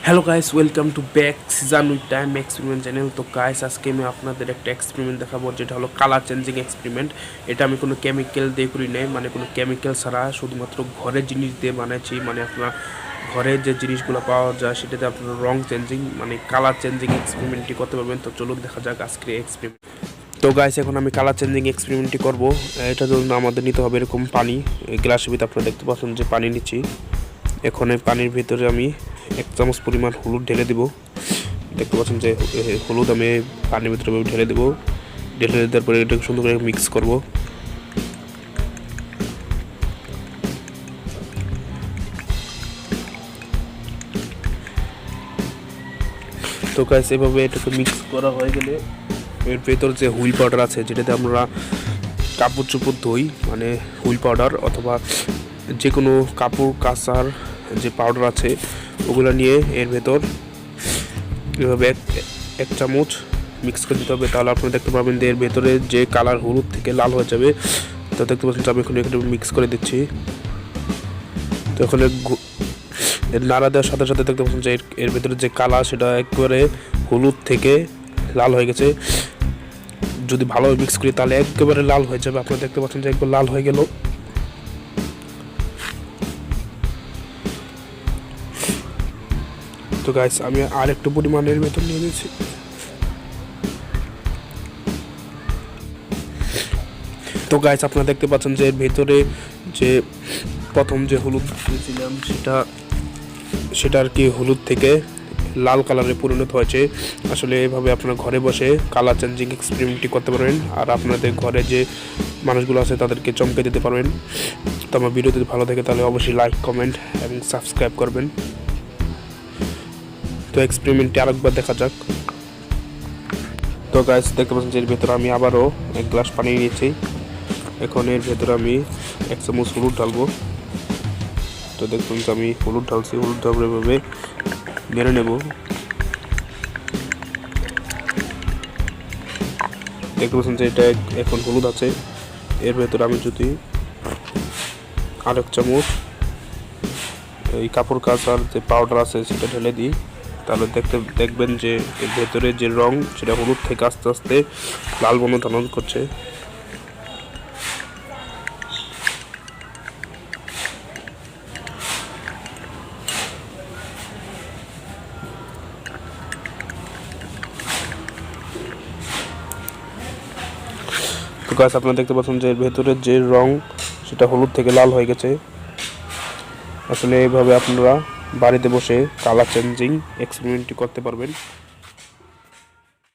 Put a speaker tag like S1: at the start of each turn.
S1: Hello guys, welcome to back season with time experiment channel. তো guys, আজকে আমি আপনাদের একটা এক্সপেরিমেন্ট দেখাবো, যেটা হলো কালার চেঞ্জিং এক্সপেরিমেন্ট। এটা আমি কোনো কেমিক্যাল দিয়ে করি নাই, মানে কোনো কেমিক্যাল ছাড়া শুধুমাত্র ঘরের জিনিস দিয়ে বানাইছি। মানে আপনার ঘরে যে জিনিসগুলো পাওয়া যায় সেটাতে আপনার রং চেঞ্জিং মানে কালার চেঞ্জিং এক্সপেরিমেন্টটি করতে পারবেন। তো চলুন দেখা যাক আজকে এক্সপেরিমেন্ট। তো গাইস, এখন আমি কালার চেঞ্জিং এক্সপেরিমেন্টটি করবো। এটার জন্য আমাদের নিতে হবে এরকম পানি। এই গ্লাসের ভিতরে আপনারা দেখতে পাচ্ছেন যে পানি নিচ্ছি। এখন এই পানির ভিতরে আমি 1 চামচ পরিমাণ হলুদ ঢেলে দেবো। দেখতে পাচ্ছেন যে হলুদ আমি পানির ভিতরে ঢেলে দেবো। ঢেলে দেওয়ার পরে এটা সুন্দর করে মিক্স করব। তো গাইস, এভাবে এটাকে মিক্স করা হয়ে গেলে এর ভেতর যে হুইল পাউডার আছে, যেটাতে আমরা কাপড় চোপড় ধুই, মানে হুইল পাউডার অথবা যে কোনো কাপড় কাচার যে পাউডার আছে ওগুলো নিয়ে এর ভেতর এভাবে এক চামচ মিক্স করে দিতে হবে। তাহলে আপনারা দেখতে পাবেন যে এর ভেতরে যে কালার হলুদ থেকে লাল হয়ে যাবে। তো দেখতে পাচ্ছেন আমি এখন এখানে মিক্স করে দিচ্ছি। তো এখন নাড়া দেওয়ার সাথে সাথে দেখতে পাচ্ছেন যে এর ভেতরে যে কালার সেটা একবারে হলুদ থেকে লাল হয়ে গেছে। যদি ভালোভাবে মিক্স করি তাহলে একেবারে লাল হয়ে যাবে। আপনারা দেখতে পাচ্ছেন যে একবার লাল হয়ে গেল। তো গাইস, আমি আর একটু পরিমাণের ভেতর নিয়ে নিয়েছি। তো গাইস, আপনারা দেখতে পাচ্ছেন যে এর ভেতরে যে প্রথম যে হলুদ দিয়েছিলাম সেটা আর কি হলুদ থেকে লাল কালারে পরিণত হয়েছে। আসলে এভাবে আপনারা ঘরে বসে কালার চেঞ্জিং এক্সপেরিমেন্টটি করতে পারবেন, আর আপনাদের ঘরে যে মানুষগুলো আছে তাদেরকে চমকে দিতে পারবেন। তো আমার ভিডিও যদি ভালো থাকে তাহলে অবশ্যই লাইক, কমেন্ট এবং সাবস্ক্রাইব করবেন। তো এক্সপেরিমেন্টটি আরেকবার দেখা যাক। তো গাইস, দেখতে পাচ্ছেন যে এর ভেতরে আমি আবারও 1 গ্লাস পানি নিয়েছি। এখন এর ভেতরে আমি 1 চামচ হলুদ ঢালবো। তো দেখুন যে আমি হলুদ ঢালছি। হলুদ ঢালবো এভাবে নেড়ে নেব। দেখতে পাচ্ছেন যে এটা এখন হলুদ আছে। এর ভেতরে আমি যদি আর 1 চামচ এই কাপড় কাচার যে পাউডার আছে সেটা ঢেলে দিই, তাহলে দেখবেন যে এর ভেতরে যে রং সেটা হলুদ থেকে আস্তে আস্তে লাল বর্ণ ধারণ করছে। তো গাছ, আপনারা দেখতে পাচ্ছেন যে এর ভেতরের যে রং সেটা হলুদ থেকে লাল হয়ে গেছে। আসলে এইভাবে আপনারা বাড়িতে বসে কালার চেঞ্জিং এক্সপেরিমেন্টটি করতে পারবেন।